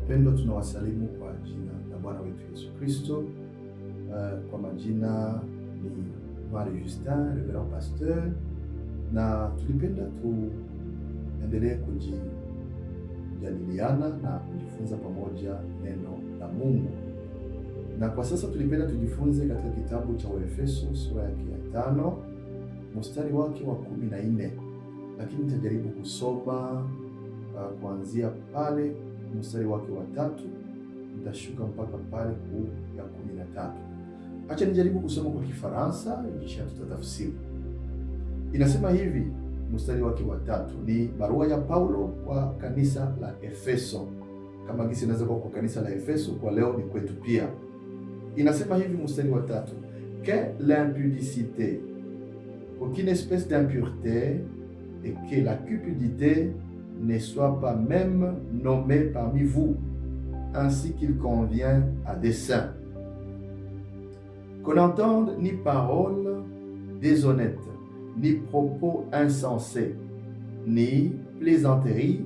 Wapendwa, tunawasalimu kwa jina la Bwana wetu Yesu Kristo. Kwa majina ni Marie Justin, Reverend Pasteur, na tulipenda tuendelee kujadiliana na kujifunza pamoja neno la Mungu. Na kwa sasa tulipenda tujifunze katika kitabu cha Waefeso sura yake ya 5 mstari wake wa 14, lakini nitajaribu kusoma kuanzia pale mstari wake wa 3 nitashuka mpaka pale ya 13. Acha nijaribu kusoma kwa Kifaransa kisha tutatafsiri. Inasema hivi, mstari wake wa 3 ni barua ya Paulo kwa kanisa la Efeso. Kama gisi inaweza kuwa kwa kanisa la Efeso, kwa leo ni kwetu pia. Inasema hivi mstari wa 3: que l'impudicité, aucune espèce d'impureté, et que la cupidité ne soit pas même nommée parmi vous, ainsi qu'il convient à des saints. Qu'on n'entende ni paroles déshonnêtes, ni propos insensés, ni plaisanteries,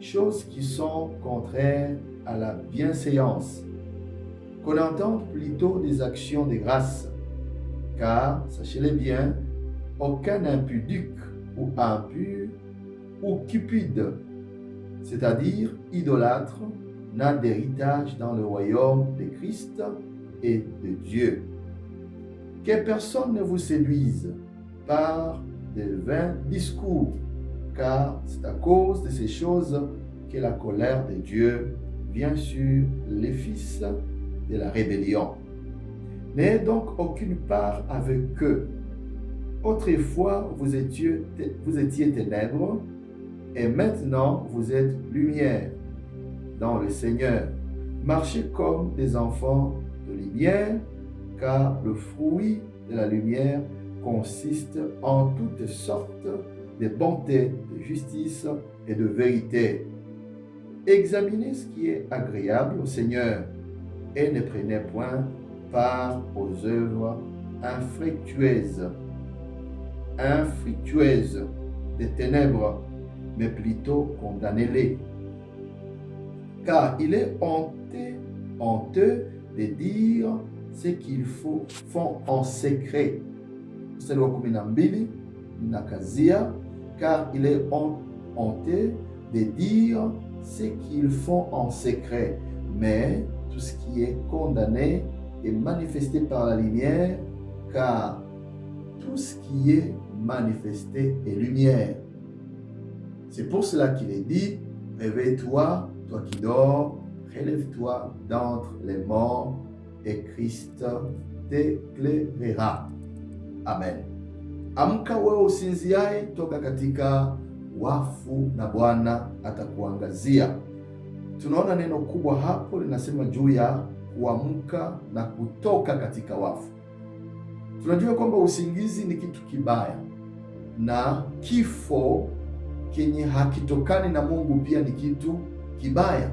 choses qui sont contraires à la bienséance. Qu'on entende plutôt des actions de grâce, car, sachez-le bien, aucun impudique ou impur ou cupide, c'est-à-dire idolâtre, n'a d'héritage dans le royaume de Christ et de Dieu. Que personne ne vous séduise par de vains discours, car c'est à cause de ces choses que la colère de Dieu vient sur les fils de la rébellion. N'ayez donc aucune part avec eux. Autrefois, vous étiez ténèbres, et maintenant vous êtes lumière dans le Seigneur. Marchez comme des enfants de lumière, car le fruit de la lumière consiste en toutes sortes de bonté, de justice et de vérité. Examinez ce qui est agréable au Seigneur et ne prenez point part aux œuvres infructueuses des ténèbres, mais plutôt condamnez-les. Car il est honteux de dire ce qu'ils font en secret. Mstari wa 12 nakazia, car il est honteux de dire ce qu'ils font en secret, mais tout ce qui est condamné est manifesté par la lumière, car tout ce qui est manifesté est lumière. C'est pour cela qu'il est dit: réveille-toi, toi qui dors, relève-toi d'entre les morts, et Christ t'éclairera. Amen. Amka wewe usinziaye, toka katika wafu na Bwana atakuangazia. Tunaona neno kubwa hapo linasema juu ya kuamka na kutoka katika wafu. Tunajua kwamba usingizi ni kitu kibaya na kifo kenye hakitokani na Mungu pia ni kitu kibaya.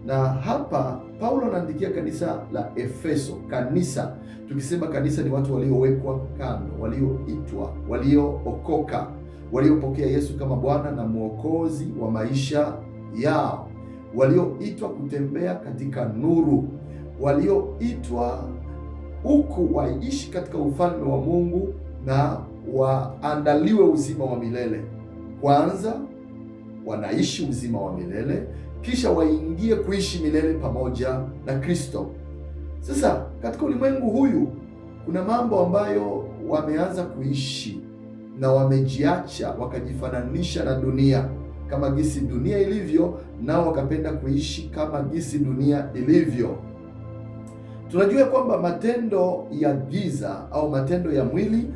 Na hapa Paulo anaandikia kanisa la Efeso. Kanisa, tukisema kanisa, ni watu waliowekwa kando, walioitwa, waliookoka, waliopokea Yesu kama Bwana na Mwokozi wa maisha yao, walioitwa kutembea katika nuru, walioitwa huku waishi katika ufalme wa Mungu na waandaliwe uzima wa milele. Kwanza wanaishi uzima wa milele, kisha waingie kuishi milele pamoja na Kristo. Sasa katika ulimwengu huyu kuna mambo ambayo wameanza kuishi na wamejiacha, wakajifananisha na dunia kama gisi dunia ilivyo, nao wakapenda kuishi kama gisi dunia ilivyo. Tunajua kwamba matendo ya giza au matendo ya mwili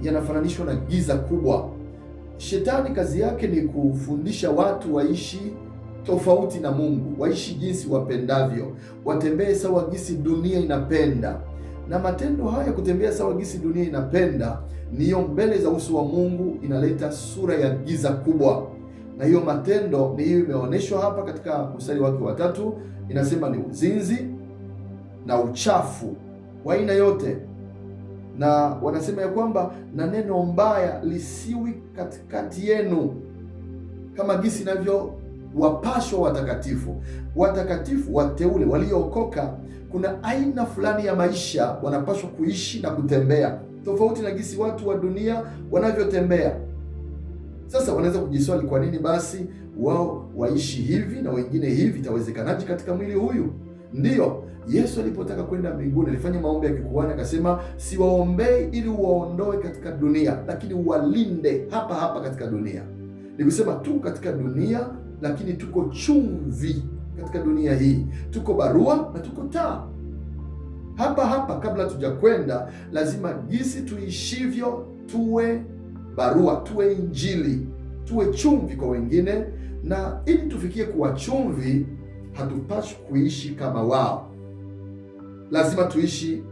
yanafananishwa na giza kubwa. Shetani kazi yake ni kufundisha watu waishi tofauti na Mungu, waishi jinsi wapendavyo, watembee sawa gisi dunia inapenda. Na matendo haya, kutembea sawa gisi dunia inapenda, niyo mbele za uso wa Mungu inaleta sura ya giza kubwa. Na hiyo matendo ni hiyo imeonyeshwa hapa katika mstari wake wa 3, inasema ni uzinzi na uchafu wa aina yote, na wanasema ya kwamba na neno mbaya lisiwi katikati yenu, kama gisi wapashwa watakatifu. Watakatifu, wateule, waliookoka, kuna aina fulani ya maisha wanapaswa kuishi na kutembea, tofauti na gisi watu wa dunia wanavyotembea. Sasa wanaweza kujiswali, kwa nini basi wao waishi hivi na wengine hivi? Itawezekanaje katika mwili huyu? Ndiyo, Yesu alipotaka kwenda mbinguni alifanya maombi ya kikuhani, akasema, siwaombei ili uwaondoe katika dunia, lakini uwalinde hapa hapa katika dunia. Ni kusema tu katika dunia, lakini tuko chumvi katika dunia hii, tuko barua na tuko taa. Hapa hapa kabla tujakwenda, lazima jinsi tuishivyo tuwe barua, tuwe injili, tuwe chumvi kwa wengine. Na ili tufikie kuwa chumvi, hatupaswi kuishi kama wao, lazima tuishi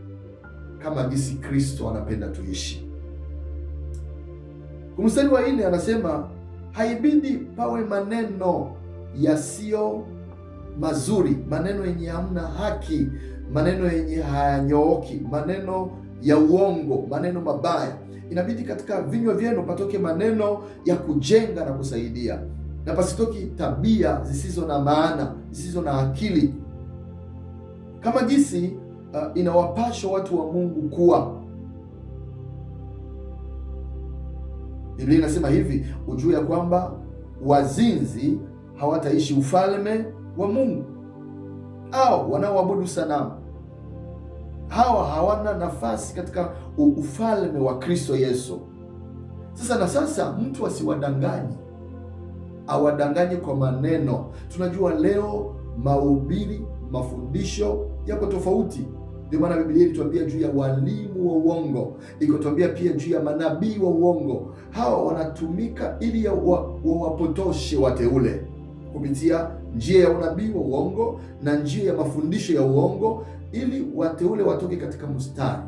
kama jinsi Kristo anapenda tuishi. Mstari wa 4 anasema, haibidi pawe maneno yasiyo mazuri, maneno yenye hamna haki, maneno yenye hayanyooki, maneno ya uongo, maneno mabaya. Inabidi katika vinywa vyenu patoke maneno ya kujenga na kusaidia, na pasitoki tabia zisizo na maana, zisizo na akili, kama jinsi inawapaswa watu wa Mungu kuwa. Biblia inasema hivi, ujue ya kwamba wazinzi hawataishi ufalme wa Mungu, au wanaoabudu sanamu hawa hawana nafasi katika ufalme wa Kristo Yesu. Sasa mtu asiwadanganye, awadanganye kwa maneno. Tunajua leo mahubiri, mafundisho yako tofauti. Ndio maana Biblia ilituambia juu ya walimu wa uongo, ikatuambia pia juu ya manabii wa uongo. Hawa wanatumika ili wawapotoshe wateule kupitia njia ya unabii wa uongo na njia ya mafundisho ya uongo, ili wateule watoke katika mstari.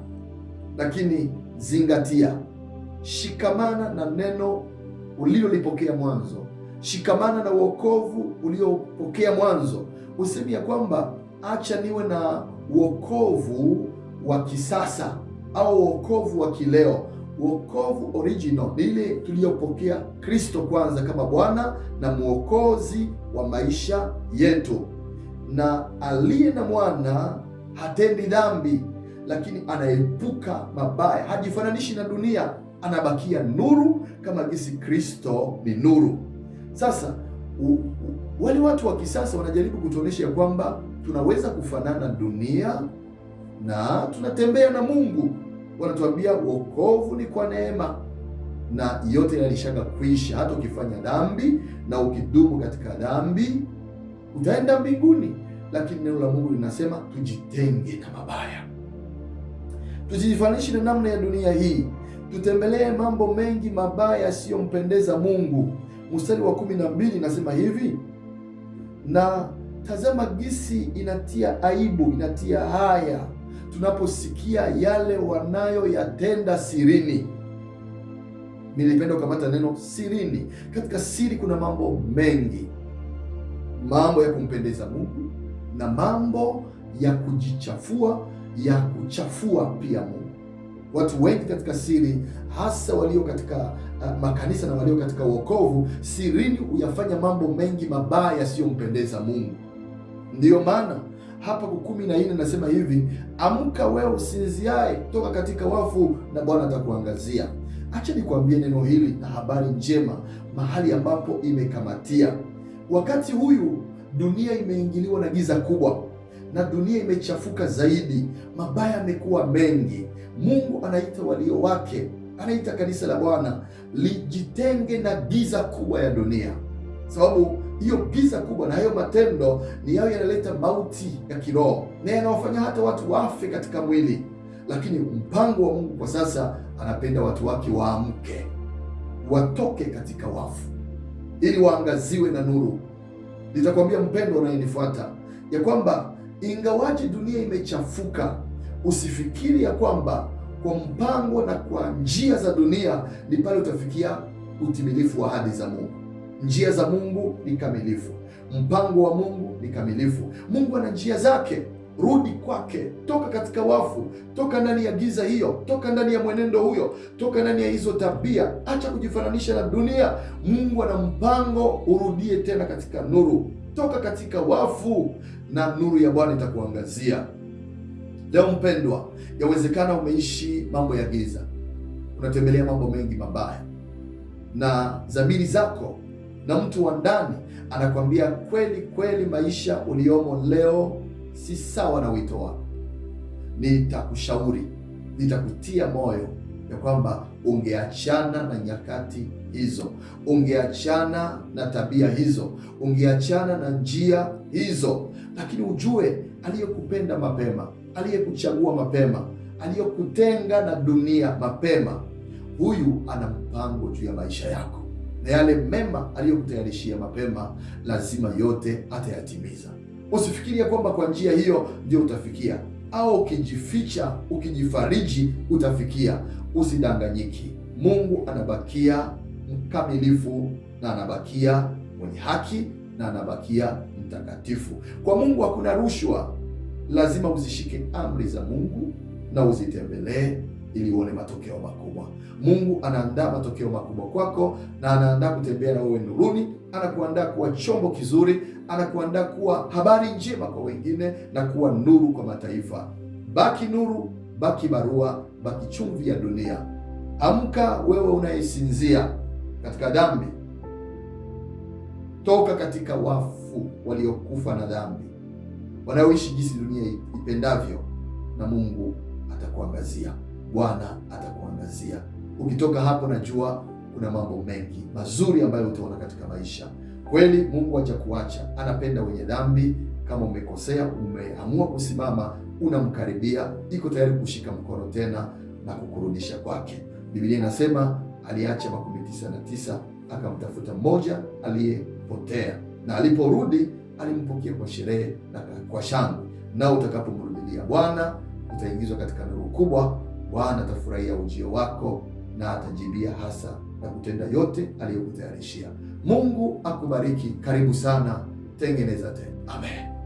Lakini zingatia, shikamana na neno ulilolipokea mwanzo, shikamana na wokovu uliopokea mwanzo. Usemi ya kwamba acha niwe na wokovu wa kisasa au wokovu wa kileo. Wokovu original ni ile tuliyopokea Kristo kwanza kama Bwana na Mwokozi wa maisha yetu, na aliye na mwana hatendi dhambi, lakini anaepuka mabaya, hajifananishi na dunia, anabakia nuru kama jinsi Kristo ni nuru. Sasa wale watu wa kisasa wanajaribu kutuonyesha ya kwamba tunaweza kufanana dunia na tunatembea na Mungu. Wanatuambia wokovu ni kwa neema na yote yalishaga kuisha, hata ukifanya dhambi na ukidumu katika dhambi utaenda mbinguni. Lakini neno la Mungu linasema tujitenge na mabaya, tujifanishe na namna ya dunia hii, tutembelee mambo mengi mabaya yasiyompendeza Mungu. Mstari wa 12 inasema hivi, na tazama gisi inatia aibu, inatia haya tunaposikia yale wanayoyatenda sirini. Nilipenda kukamata neno sirini. Katika siri kuna mambo mengi, mambo ya kumpendeza Mungu na mambo ya kujichafua, ya kuchafua pia Mungu. Watu wengi katika siri, hasa walio katika makanisa na walio katika wokovu, sirini huyafanya mambo mengi mabaya yasiyompendeza Mungu. Ndiyo maana hapa 14 nasema hivi, amka wewe usinziaye, toka katika wafu na Bwana atakuangazia. Acha nikwambie neno hili na habari njema mahali ambapo imekamatia. Wakati huyu dunia imeingiliwa na giza kubwa na dunia imechafuka zaidi, mabaya yamekuwa mengi. Mungu anaita walio wake, anaita kanisa la Bwana lijitenge na giza kubwa ya dunia, sababu hiyo giza kubwa na hayo matendo ni yao yanaleta mauti ya kiroho na yanawafanya hata watu wafe katika mwili. Lakini mpango wa Mungu kwa sasa, anapenda watu wake waamke, watoke katika wafu ili waangaziwe na nuru. Nitakwambia mpendo unayenifuata ya kwamba ingawaje dunia imechafuka, usifikiri ya kwamba kwa mpango na kwa njia za dunia ni pale utafikia utimilifu wa ahadi za Mungu. Njia za Mungu ni kamilifu, mpango wa Mungu ni kamilifu. Mungu ana njia zake. rudi kwake, toka katika wafu, toka ndani ya giza hiyo, toka ndani ya mwenendo huyo, toka ndani ya hizo tabia. Acha kujifananisha na dunia. Mungu ana mpango urudie tena katika nuru. Toka katika wafu na nuru ya Bwana itakuangazia. Leo mpendwa, yawezekana umeishi mambo ya giza, unatembelea mambo mengi mabaya, na dhamiri zako na mtu wa ndani anakwambia kweli kweli, maisha uliomo leo si sawa na wito wako. Nitakushauri, nitakutia moyo ya kwamba ungeachana na nyakati hizo, ungeachana na tabia hizo, ungeachana na njia hizo. Lakini ujue aliyekupenda mapema, aliyekuchagua mapema, aliyekutenga na dunia mapema, huyu ana mpango juu ya maisha yako, na yale mema aliyokutayarishia mapema lazima yote atayatimiza. Usifikiria kwamba kwa njia hiyo ndio utafikia, au ukijificha, ukijifariji utafikia. Usidanganyiki. Mungu anabakia mkamilifu, na anabakia mwenye haki, na anabakia mtakatifu. Kwa Mungu hakuna rushwa. Lazima uzishike amri za Mungu na uzitembelee ili uone matokeo makubwa. Mungu anaandaa matokeo makubwa kwako, na anaandaa kutembea na wewe nuruni, anakuandaa kuwa chombo kizuri, anakuandaa kuwa habari njema kwa wengine na kuwa nuru kwa mataifa. Baki nuru, baki barua, baki chumvi ya dunia. Amka wewe unayesinzia katika dhambi. Toka katika wafu waliokufa na dhambi, wanaoishi jinsi dunia ipendavyo, na Mungu atakuangazia. Bwana atakuangazia. Ukitoka hapo, najua kuna mambo mengi mazuri ambayo utaona katika maisha. Kweli Mungu hajakuacha, anapenda wenye dhambi. Kama umekosea, umeamua kusimama, unamkaribia, iko tayari kushika mkono tena na kukurudisha kwake. Biblia inasema aliacha 99 akamtafuta mmoja aliyepotea, na aliporudi alimpokea kwa sherehe na kwa shangwe. Na utakapomrudilia Bwana utaingizwa katika nuru kubwa. Bwana atafurahia ujio wako na atajibia hasa na kutenda yote aliyokutayarishia. Mungu akubariki. Karibu sana. Tengeneza tena. Amen.